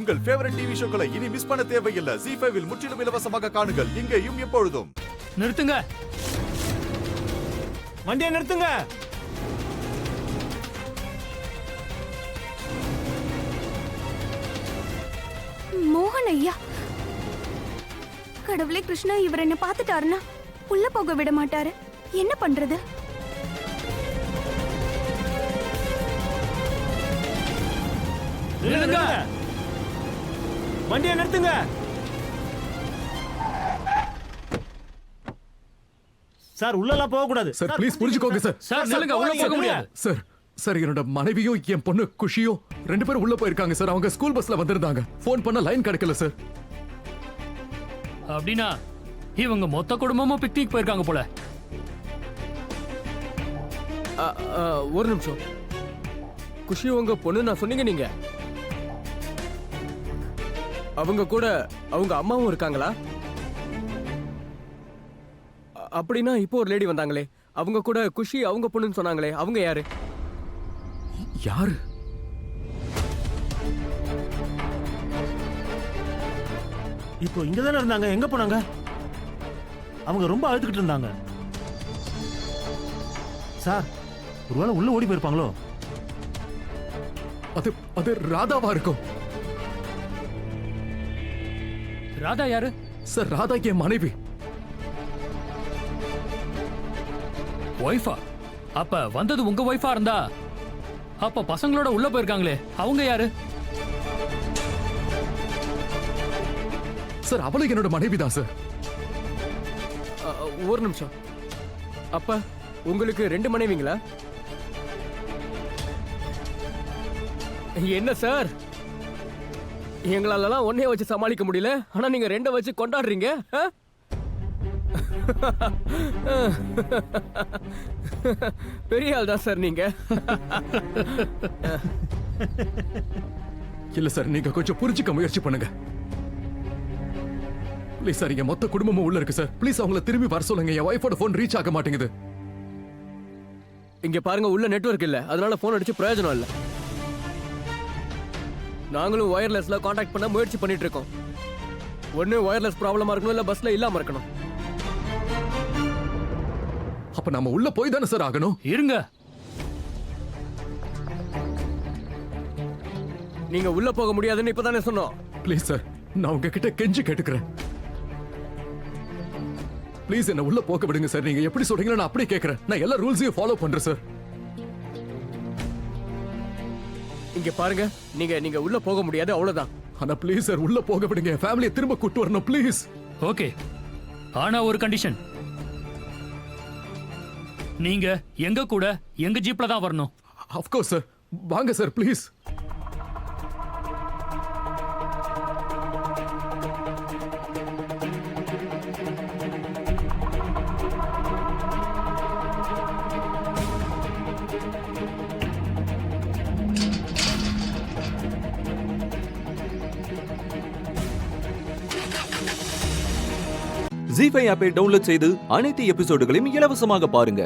உங்கள் favourite TV ஷோக்களை இனி miss பண்ண தேவையில்லை. ZEE5 இல் முற்றிலும் இலவசமாக காணுங்கள், இங்கேயும் எப்பொழுதும். நிறுத்துங்க, வண்டியை நிறுத்துங்க. மோகன் ஐயா, கடவுளே கிருஷ்ணா, இவர் என்ன பார்த்துட்டாருன்னா உள்ள போக விட மாட்டாரு. என்ன பண்றது? நிறுத்துங்க, வண்டியை நிறுத்துங்க. சார் உள்ளலாம் போக கூடாது சார். ப்ளீஸ் புரிஞ்சுக்கோங்க சார். சார் நில்லுங்க, உள்ள போக முடியாது சார். சார், என்னோட மனைவியும் என் பொண்ணு குஷியும் 2 பேரும் உள்ள போயிருக்காங்க சார். அவங்க ஸ்கூல் பஸ்ல வந்திருந்தாங்க. போன் பண்ண லைன் கிடைக்கல சார். அப்படின்னா இவங்க மொத்த குடும்பமும் பிக்னிக் போயிருக்காங்க போல. ஒரு நிமிஷம். குஷி உங்க பொண்ணு நான் சொன்னீங்க நீங்க. அவங்க கூட அவங்க அம்மாவும் இருக்காங்களா? அப்படின்னா இப்போ ஒரு லேடி வந்தாங்களே, அவங்க கூட குஷி அவங்க பொண்ணுன்னு சொன்னாங்களே, அவங்க யாரு? யாரு? இப்போ இங்க தானே இருந்தாங்க, எங்க போனாங்க? அவங்க ரொம்ப அழுத்துக்கிட்டு இருந்தாங்க சார். ஒருவேளை உள்ள ஓடி போயிருப்பாங்களோ? அது ராதாவா இருக்கும். ராதா யாரு? சார், ராதா என் மனைவி. ஒய்ஃபா? அப்ப வந்தது உங்க ஒய்ஃபா இருந்தா அப்ப பசங்களோட உள்ள போயிருக்காங்களே, அவங்க யாரு? சார், அவளும் என்னோட மனைவி தான் சார். ஒரு நிமிஷம். அப்ப உங்களுக்கு 2 மனைவிங்களா? என்ன சார், எங்களாலலாம் ஒன்னே வச்சு சமாளிக்க முடியல, ஆனா நீங்க 2 வச்சு கொண்டாடுறீங்க. பெரிய ஆள் தான் சார் நீங்க. இல்ல சார், நீங்க கொஞ்சம் புரிஞ்சுக்க முயற்சி பண்ணுங்க. ப்ளீஸ் சார், என் மொத்த குடும்பமும் உள்ள இருக்கு சார். ப்ளீஸ் அவங்கள திரும்பி வர சொல்லுங்க. என் வைஃபோட போன் ரீச் ஆக மாட்டேங்குது. இங்க பாருங்க, உள்ள நெட்வொர்க் இல்ல, அதனால போன் அடிச்சு பிரயோஜனம் இல்ல. நாங்களும் வயர்லெஸ்ல காண்டாக்ட் பண்ண முயற்சி பண்ணிட்டு இருக்கோம். ஒண்ணு வயர்லெஸ் ப்ராப்ளமா இருக்கணும், இல்ல பஸ்ல இல்லாம இருக்கணும். அப்ப நம்ம உள்ள போய் தானே சார் ஆகணும். இருங்க, நீங்க உள்ள போக முடியாதுன்னு இப்பதானே சொன்னோம். ப்ளீஸ் சார், நான் உங்ககிட்ட கெஞ்சி கேட்டுக்கிறேன். ப்ளீஸ் என்ன உள்ள போக விடுங்க சார். நீங்க எப்படி சொல்றீங்களோ நான் அப்படியே கேட்கிறேன். நான் எல்லா ரூல்ஸையும் ஃபாலோ பண்றேன் சார். இங்க பாருங்க, நீங்க உள்ள போக முடியாது, அவ்வளவுதான். ஆனா ப்ளீஸ் சார், உள்ள போக விடுங்க. என் ஃபேமிலியை திரும்ப கூட்டு வரணும் ப்ளீஸ். ஓகே. ஆனா ஒரு கண்டிஷன், நீங்க எங்க கூட எங்க ஜீப்ல தான் வரணும். Of course sir. வாங்க சார் ப்ளீஸ். ZEE5 ஆப்பை டவுன்லோட் செய்து அனைத்து எபிசோடுகளையும் இலவசமாக பாருங்க.